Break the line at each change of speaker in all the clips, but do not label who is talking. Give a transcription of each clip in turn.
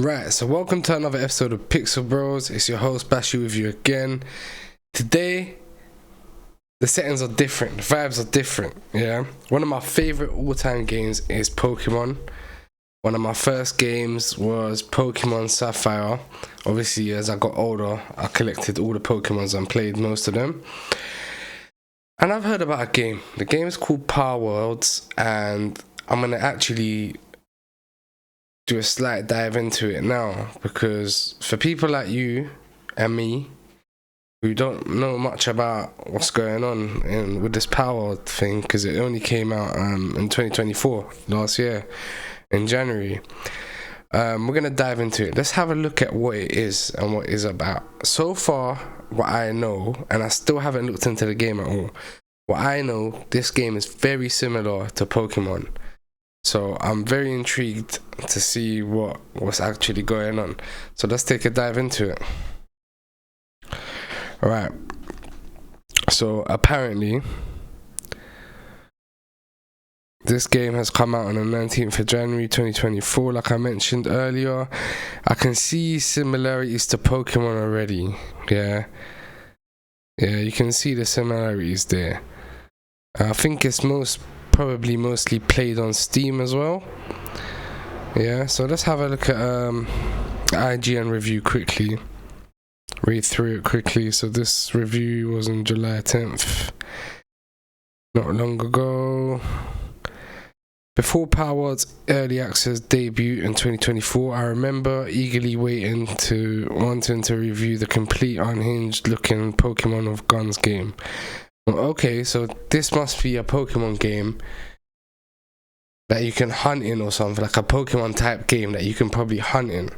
Right, so welcome to another episode of Pixel Bros. It's your host Bashi with you again. Today, the settings are different, the vibes are different, yeah? One of my favourite all-time games is Pokemon. One of my first games was Pokemon Sapphire. Obviously, as I got older, I collected all the Pokemons and played most of them. And I've heard about a game. The game is called Palworld, and I'm going to actually do a slight dive into it now, because for people like you and me who don't know much about what's going on with this power thing, because it only came out in 2024, last year in January, we're gonna dive into it. Let's have a look at what it is and what it's about. So far, what I know, and I still haven't looked into the game at all, what I know, this game is very similar to Pokemon. So I'm very intrigued to see what's actually going on. So let's take a dive into it. Alright. So apparently, this game has come out on the 19th of January 2024, like I mentioned earlier. I can see similarities to Pokemon already. Yeah, you can see the similarities there. I think it's probably mostly played on Steam as well. Yeah, so let's have a look at IGN review quickly. Read through it quickly. So this review was on July 10th, not long ago. Before Palworld's early access debut in 2024, I remember eagerly wanting to review the complete unhinged looking Pokemon of Guns game. Okay, so this must be a Pokemon game that you can hunt in or something, like a Pokemon type game that you can probably hunt in.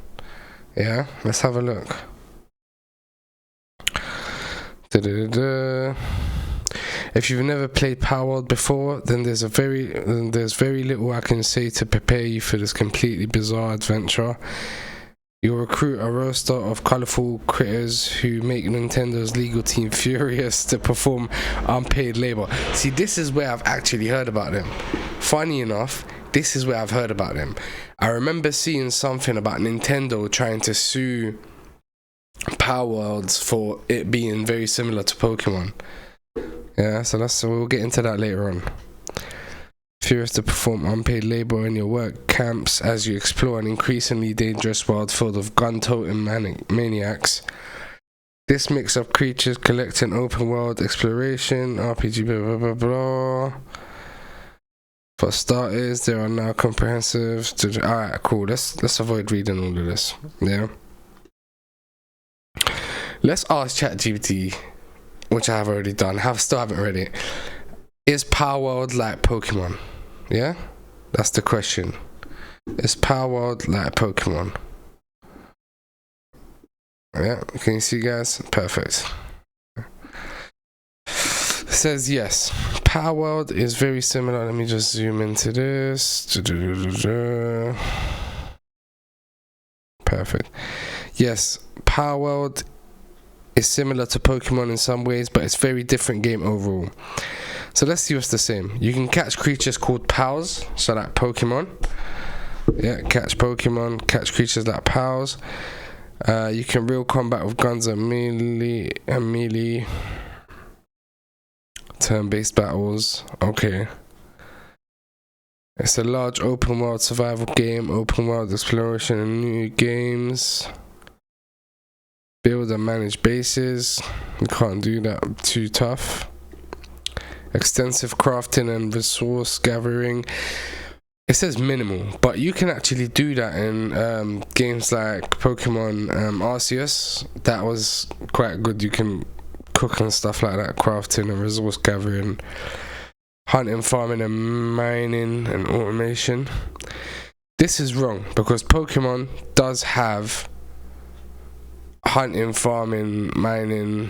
Yeah, let's have a look. If you've never played Palworld before, then there's very little I can say to prepare you for this completely bizarre adventure. You'll recruit a roster of colourful critters who make Nintendo's legal team furious to perform unpaid labour. See, this is where I've actually heard about them. Funny enough, this is where I've heard about them. I remember seeing something about Nintendo trying to sue Palworld for it being very similar to Pokemon. Yeah, so we'll get into that later on. Furious to perform unpaid labor in your work camps as you explore an increasingly dangerous world filled with gun-toting maniacs. This mix of creatures collecting open world exploration, RPG, blah blah blah blah. For starters, there are now comprehensive. Alright, cool. Let's avoid reading all of this. Yeah. Let's ask ChatGPT, which I have already done. Still haven't read it. Is Palworld like Pokemon? Yeah? That's the question. Is Palworld like Pokemon? Yeah, can you see, guys? Perfect. It says yes. Palworld is very similar. Let me just zoom into this. Perfect. Yes, Palworld is similar to Pokemon in some ways, but it's a very different game overall. So let's see what's the same. You can catch creatures called Pals, so like Pokemon. Yeah, catch Pokemon, catch creatures like Pals. You can real combat with guns and melee. Turn-based battles. Okay. It's a large open world survival game, open world exploration and new games. Build and manage bases. You can't do that, too tough. Extensive crafting and resource gathering. It says minimal, but you can actually do that in games like Pokemon Arceus. That was quite good. You can cook and stuff like that, crafting and resource gathering, hunting, farming and mining and automation. This is wrong, because Pokemon does have hunting, farming, mining,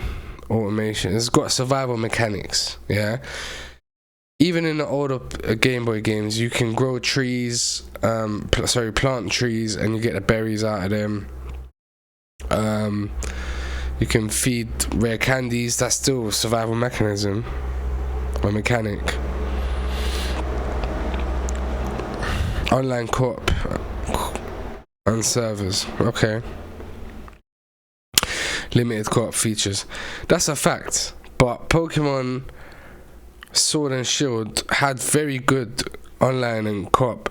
automation. It's got survival mechanics. Yeah, even in the older Game Boy games, you can grow trees, plant trees, and you get the berries out of them. You can feed rare candies. That's still a survival mechanism or mechanic. Online co-op And servers. Okay. Limited co-op features. That's a fact. But Pokemon Sword and Shield had very good online and co-op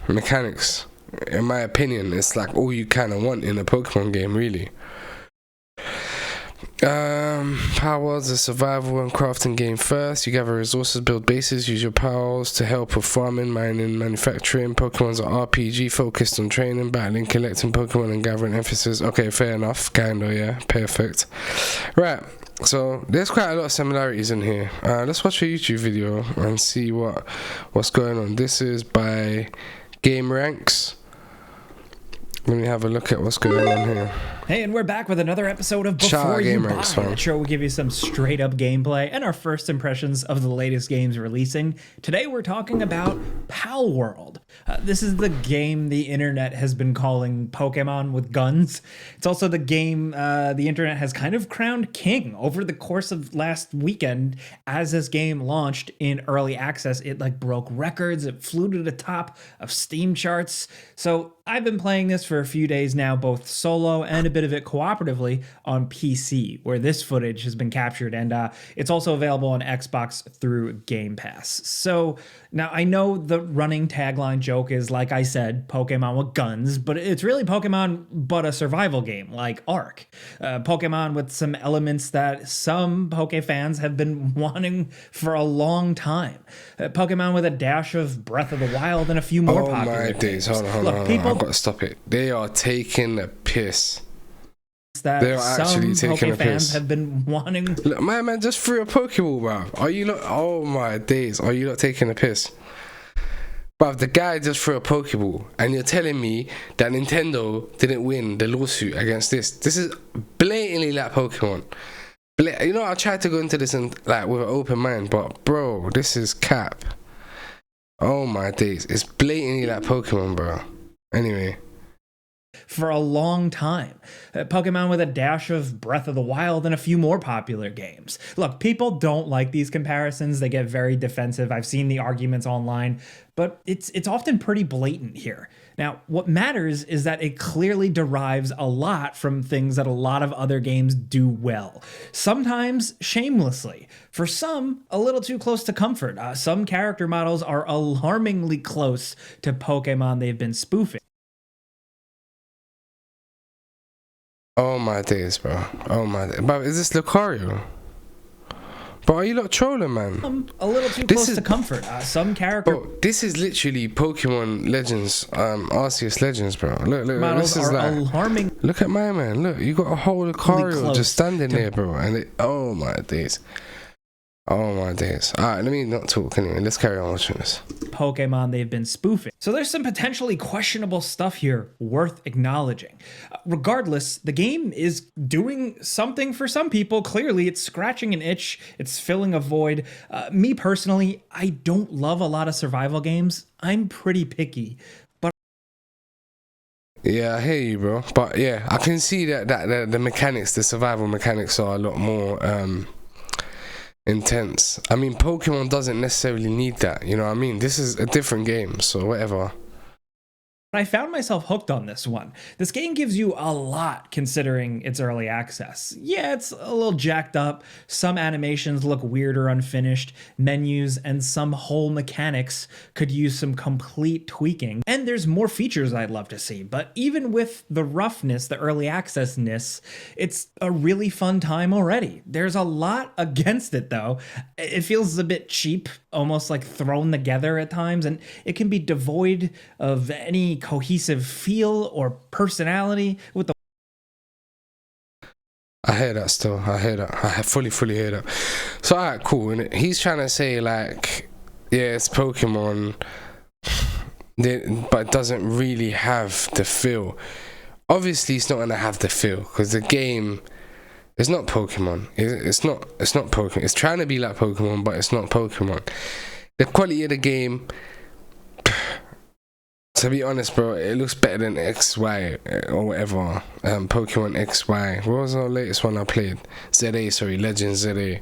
mechanics. In my opinion, it's like all you kind of want in a Pokemon game, really. Palworld's a survival and crafting game first. You gather resources, build bases, use your pals to help with farming, mining, manufacturing. Pokemon's an RPG focused on training, battling, collecting Pokemon and gathering emphasis. Okay, fair enough. Kinda, yeah. Perfect. Right. So there's quite a lot of similarities in here. Let's watch a YouTube video and see what's going on. This is by Game Ranks. Let me have a look at what's going on here.
Hey, and we're back with another episode of Before You Buy. The show will give you some straight up gameplay and our first impressions of the latest games releasing. Today we're talking about Palworld. This is the game the internet has been calling Pokemon with guns. It's also the game the internet has kind of crowned king over the course of last weekend. As this game launched in early access, it like broke records. It flew to the top of Steam charts. So I've been playing this for a few days now, both solo and a bit of it cooperatively on PC, where this footage has been captured, and it's also available on Xbox through Game Pass. So now I know the running tagline joke is, like I said, Pokemon with guns, but it's really Pokemon but a survival game like Ark. Pokemon with some elements that some Poke fans have been wanting for a long time. Pokemon with a dash of Breath of the Wild and a few more popular games.
Hold on. I've got to stop it. They are taking the piss.
That
they are actually taking
Poke fans have been wanting.
Look, my man just threw a Pokeball, bro. Are you not? Oh my days. Are you not taking a piss? Bruv, the guy just threw a Pokeball, and you're telling me that Nintendo didn't win the lawsuit against this. This is blatantly like Pokemon. You know, I tried to go into this and like with an open mind, but bro, this is cap. Oh my days, it's blatantly like Pokemon, bro. Anyway.
For a long time. Pokemon with a dash of Breath of the Wild and a few more popular games. Look, people don't like these comparisons. They get very defensive. I've seen the arguments online, but it's often pretty blatant here. Now, what matters is that it clearly derives a lot from things that a lot of other games do well. Sometimes shamelessly. For some, a little too close to comfort. Some character models are alarmingly close to Pokemon they've been spoofing.
Oh my days, bro. Oh my days. But is this Lucario? But are you not trolling, man?
A little too close to comfort. Some character.
Bro, this is literally Pokemon Legends, Arceus Legends, bro. Look, this is like
alarming.
Look at my man. Look, you got a whole Lucario just standing there, bro. And oh my days. Oh my days. Alright, let me not talk anyway. Let's carry on watching this.
Pokemon they've been spoofing. So there's some potentially questionable stuff here worth acknowledging. Regardless, the game is doing something for some people. Clearly, it's scratching an itch. It's filling a void. Me personally, I don't love a lot of survival games. I'm pretty picky.
Yeah, I hear you, bro. But yeah, I can see that the mechanics, the survival mechanics are a lot more intense. I mean, Pokemon doesn't necessarily need that, you know what I mean? This is a different game, so whatever.
I found myself hooked on this one. This game gives you a lot considering its early access. Yeah, it's a little jacked up. Some animations look weird or unfinished. Menus and some whole mechanics could use some complete tweaking. And there's more features I'd love to see. But even with the roughness, the early access-ness, it's a really fun time already. There's a lot against it though. It feels a bit cheap, almost like thrown together at times, and it can be devoid of any cohesive feel or personality with the.
I hear that still. I hear that. I fully hear that. So alright, cool. And he's trying to say like, yeah, it's Pokemon, but it doesn't really have the feel. Obviously, it's not gonna have the feel because the game is not Pokemon. It's not Pokemon. It's trying to be like Pokemon, but it's not Pokemon. The quality of the game, to be honest, bro, it looks better than XY or whatever. Pokemon XY. What was the latest one I played? Legends ZA.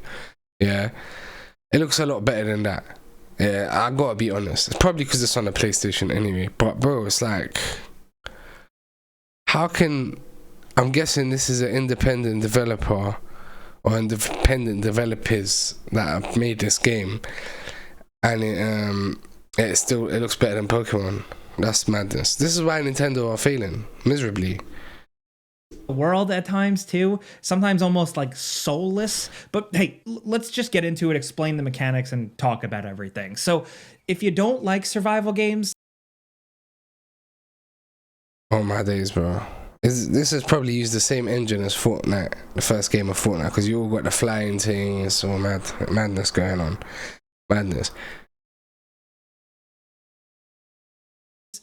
Yeah, it looks a lot better than that. Yeah, I gotta be honest. It's probably because it's on the PlayStation anyway. But bro, it's like, how can, I'm guessing this is an independent developer or independent developers that have made this game, and it looks better than Pokemon. That's madness. This is why Nintendo are failing miserably.
World at times too, sometimes almost like soulless. But hey, let's just get into it, explain the mechanics, and talk about everything. So if you don't like survival games,
oh my days, bro. This has probably used the same engine as Fortnite, the first game of Fortnite, because you all got the flying thing. It's all madness going on. Madness.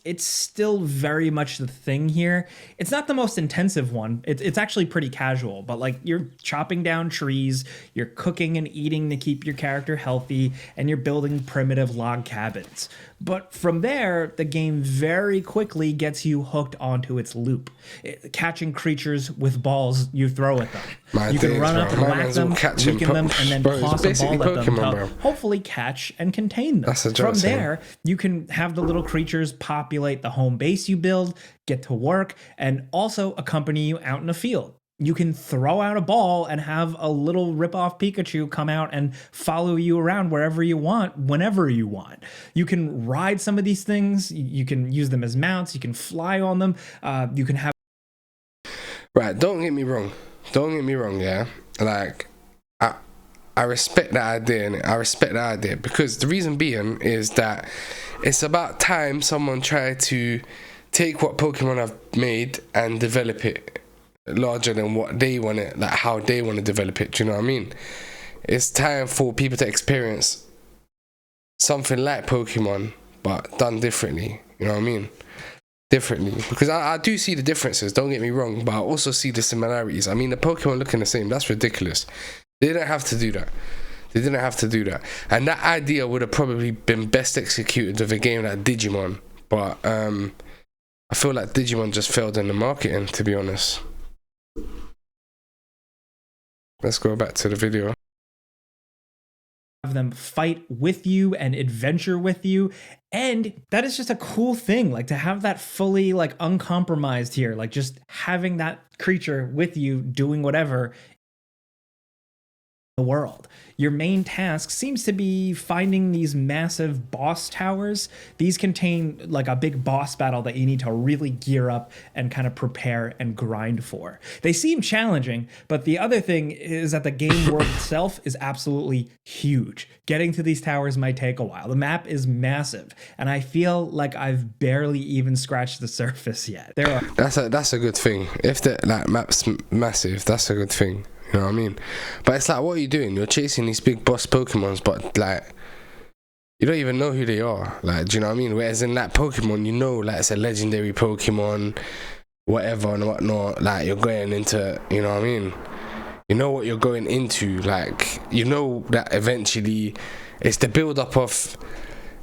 It's still very much the thing here. It's not the most intensive one. It's actually pretty casual, but like you're chopping down trees, you're cooking and eating to keep your character healthy, and you're building primitive log cabins. But from there, the game very quickly gets you hooked onto its loop. Catching creatures with balls you throw at them. You can run up and whack them, weaken them, and then toss a ball at them to hopefully catch and contain them. From there, you can have the little creatures populate the home base you build, get to work, and also accompany you out in the field. You can throw out a ball and have a little rip-off Pikachu come out and follow you around wherever you want, whenever you want. You can ride some of these things. You can use them as mounts. You can fly on them. You can have...
Right, don't get me wrong. Don't get me wrong, yeah? Like, I respect that idea, and I respect that idea, because the reason being is that it's about time someone tried to take what Pokemon have made and develop it larger than what they want it, like how they want to develop it. Do you know what I mean? It's time for people to experience something like Pokemon, but done differently. You know what I mean? Differently, because I do see the differences. Don't get me wrong, but I also see the similarities. I mean, the Pokemon looking the same. That's ridiculous. They didn't have to do that. They didn't have to do that. And that idea would have probably been best executed with a game like Digimon. But I feel like Digimon just failed in the marketing, to be honest. Let's go back to the video.
Have them fight with you and adventure with you, and that is just a cool thing, like to have that fully like uncompromised here, like just having that creature with you doing whatever the world. Your main task seems to be finding these massive boss towers. These contain like a big boss battle that you need to really gear up and kind of prepare and grind for. They seem challenging, but the other thing is that the game world itself is absolutely huge. Getting to these towers might take a while. The map is massive, and I feel like I've barely even scratched the surface yet.
That's a good thing. If the map's massive, that's a good thing. You know what I mean? But it's like, what are you doing? You're chasing these big boss Pokemons, but like, you don't even know who they are. Like, do you know what I mean? Whereas in that Pokemon, you know, like it's a legendary Pokemon, whatever and whatnot. Like, you're going into, you know what I mean? You know what you're going into. Like, you know that eventually it's the build up of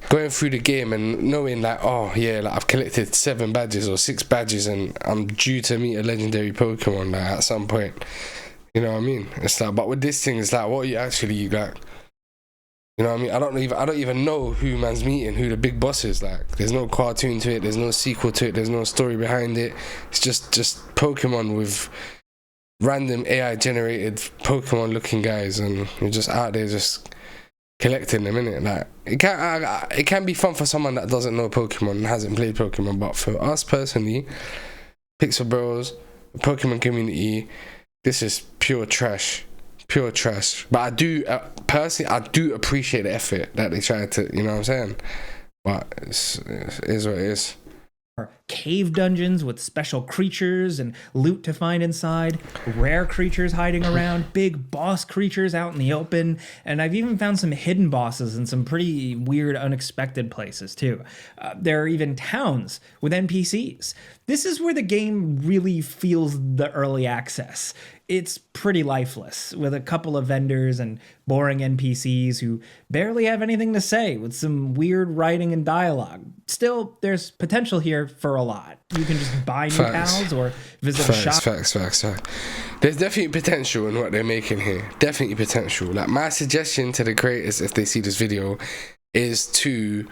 going through the game and knowing like, oh yeah, like I've collected 7 badges or 6 badges and I'm due to meet a legendary Pokemon like at some point. You know what I mean? It's like, but with this thing, it's like, what are you actually like? You know what I mean? I don't even know who man's meeting, who the big boss is. Like, there's no cartoon to it, there's no sequel to it, there's no story behind it. It's just Pokemon with random AI generated Pokemon looking guys, and you're just out there just collecting them, innit? Like, it can be fun for someone that doesn't know Pokemon and hasn't played Pokemon, but for us personally, Pixel Bros, the Pokemon community, this is pure trash. But I do personally, I do appreciate the effort that they try to, you know what I'm saying? But it is what it is.
Cave dungeons with special creatures and loot to find inside, rare creatures hiding around, big boss creatures out in the open, and I've even found some hidden bosses in some pretty weird, unexpected places too. There are even towns with NPCs. This is where the game really feels the early access. It's pretty lifeless, with a couple of vendors and boring NPCs who barely have anything to say, with some weird writing and dialogue. Still, there's potential here for a lot. You can just buy new pals or visit a shop.
Facts. There's definitely potential in what they're making here. Definitely potential. Like, my suggestion to the creators, if they see this video, is to,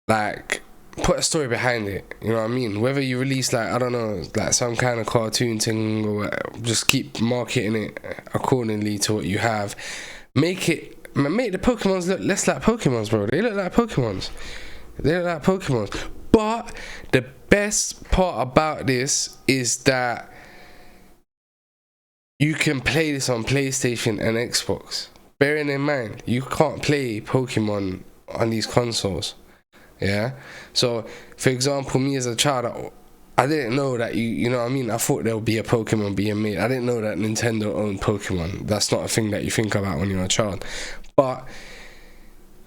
like, put a story behind it. You know what I mean? Whether you release like, I don't know, like some kind of cartoon thing, or just keep marketing it accordingly to what you have. Make the Pokemons look less like Pokemons, bro. They look like Pokemons. But the best part about this is that you can play this on PlayStation and Xbox. Bearing in mind, you can't play Pokemon on these consoles. Yeah? So, for example, me as a child, I didn't know that you know what I mean? I thought there would be a Pokemon being made. I didn't know that Nintendo owned Pokemon. That's not a thing that you think about when you're a child. But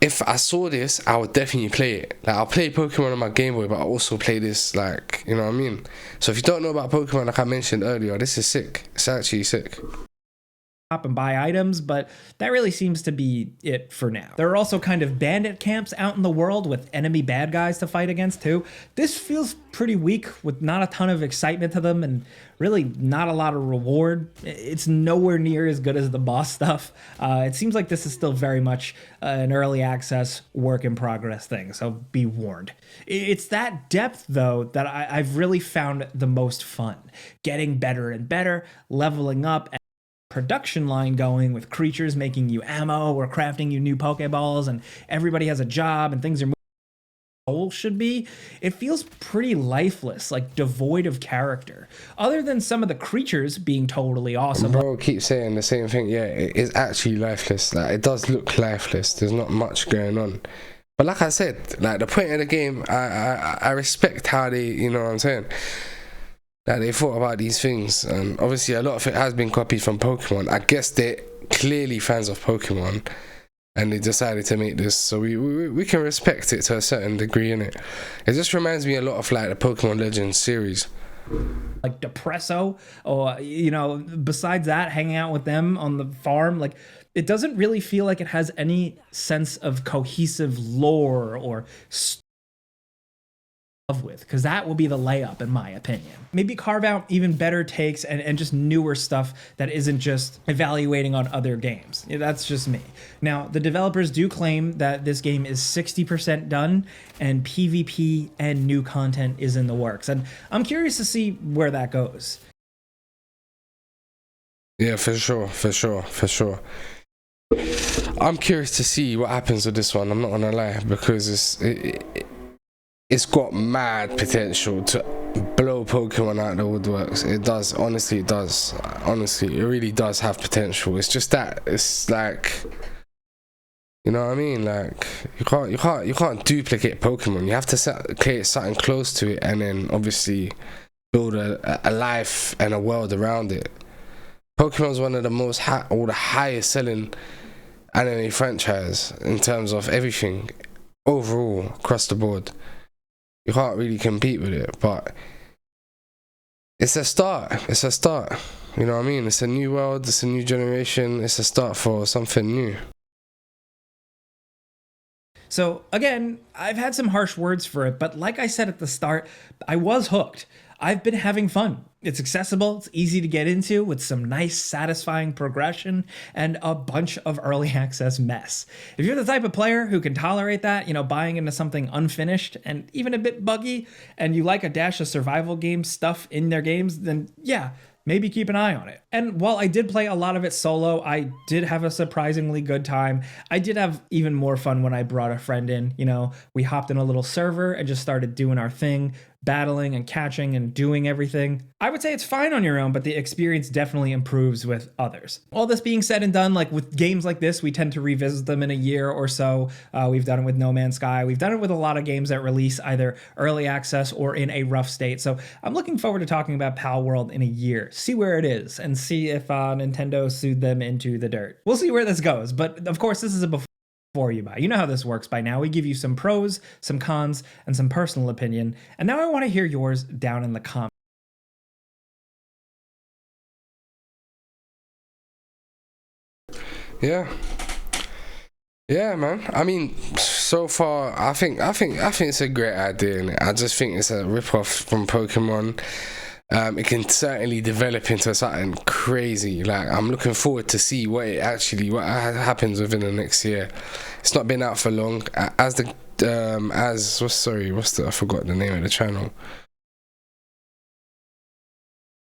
if I saw this, I would definitely play it. Like, I'll play Pokemon on my Game Boy, but I'll also play this, like, you know what I mean? So if you don't know about Pokemon, like I mentioned earlier, this is sick. It's actually sick.
And buy items, but that really seems to be it for now. There are also kind of bandit camps out in the world with enemy bad guys to fight against too. This feels pretty weak with not a ton of excitement to them and really not a lot of reward. It's nowhere near as good as the boss stuff. It seems like this is still very much an early access work in progress thing, so be warned. It's that depth though that I've really found the most fun. Getting better and better, leveling up, and production line going with creatures making you ammo or crafting you new Pokeballs, and everybody has a job and things are moving goal should be. It feels pretty lifeless, like devoid of character, other than some of the creatures being totally awesome.
Bro, keep saying the same thing. Yeah, it is actually lifeless. Like, it does look lifeless. There's not much going on. But like I said, like the point of the game, I respect how they, you know what I'm saying, that they thought about these things. And obviously a lot of it has been copied from Pokemon. I guess they're clearly fans of Pokemon and they decided to make this, so we can respect it to a certain degree, innit? It just reminds me a lot of like the Pokemon Legends series,
like Depresso, or you know, besides that, hanging out with them on the farm, like it doesn't really feel like it has any sense of cohesive lore or with, because that will be the layup in my opinion. Maybe carve out even better takes and just newer stuff that isn't just evaluating on other games. Yeah, that's just me. Now, the developers do claim that this game is 60% done and PvP and new content is in the works, and I'm curious to see where that goes.
Yeah, for sure. I'm curious to see what happens with this one, I'm not gonna lie, because it's got mad potential to blow Pokemon out of the woodworks. It does, honestly, it does. Honestly, it really does have potential. It's just that it's like, you know what I mean? Like you can't duplicate Pokemon. You have to create something close to it, and then obviously build a life and a world around it. Pokemon's one of the the highest selling anime franchise in terms of everything overall across the board. You can't really compete with it, but it's a start. You know what I mean? It's a new world, it's a new generation, it's a start for something new.
So again, I've had some harsh words for it, but like I said at the start, I was hooked. I've been having fun. It's accessible, it's easy to get into with some nice, satisfying progression and a bunch of early access mess. If you're the type of player who can tolerate that, you know, buying into something unfinished and even a bit buggy, and you like a dash of survival game stuff in their games, then yeah, maybe keep an eye on it. And while I did play a lot of it solo, I did have a surprisingly good time. I did have even more fun when I brought a friend in. You know, we hopped in a little server and just started doing our thing, battling and catching and doing everything. I would say it's fine on your own, but the experience definitely improves with others. All this being said and done, like with games like this, we tend to revisit them in a year or so. We've done it with No Man's Sky. We've done it with a lot of games that release either early access or in a rough state. So I'm looking forward to talking about Palworld in a year, see where it is, and see if Nintendo sued them into the dirt. We'll see where this goes, but of course this is a before you buy. You know how this works by now. We give you some pros, some cons, and some personal opinion. And now I want to hear yours down in the comments.
Yeah, man. I mean, so far, I think it's a great idea, innit? I just think it's a rip-off from Pokemon. It can certainly develop into something crazy. Like, I'm looking forward to see what happens within the next year. It's not been out for long. As I forgot the name of the channel.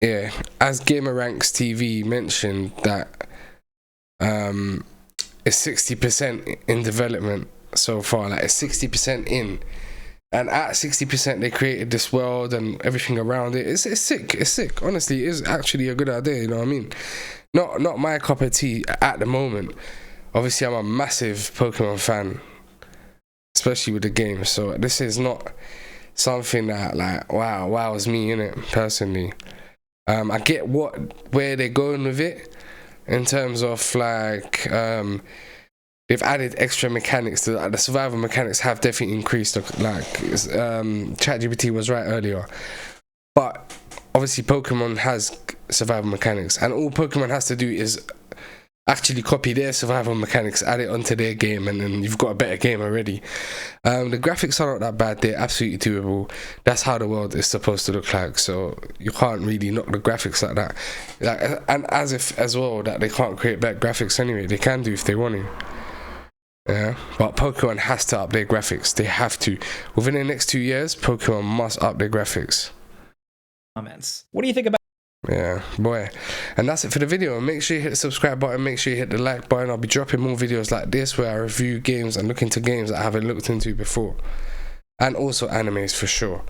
Yeah, as Gamer Ranks TV mentioned that it's 60% in development so far. Like it's 60% in, and at 60% they created this world and everything around it. It's sick. It's sick. Honestly, it is actually a good idea. You know what I mean? Not my cup of tea at the moment. Obviously, I'm a massive Pokemon fan, especially with the game. So this is not something that like wows me in it personally. I get where they're going with it in terms of like they've added extra mechanics to the survival mechanics have definitely increased. Like ChatGPT was right earlier, but obviously Pokemon has survival mechanics, and all Pokemon has to do is actually copy their survival mechanics, add it onto their game, and then you've got a better game already. The graphics are not that bad, they're absolutely doable. That's how the world is supposed to look like, so you can't really knock the graphics like that. Like, and as if as well that they can't create better graphics anyway, they can do if they want to. Yeah, but Pokemon has to up their graphics. They have to. Within the next 2 years, Pokemon must up their graphics.
Comments. What do you think about?
Yeah, boy. And that's it for the video. Make sure you hit the subscribe button, make sure you hit the like button. I'll be dropping more videos like this where I review games and look into games that I haven't looked into before, and also animes for sure.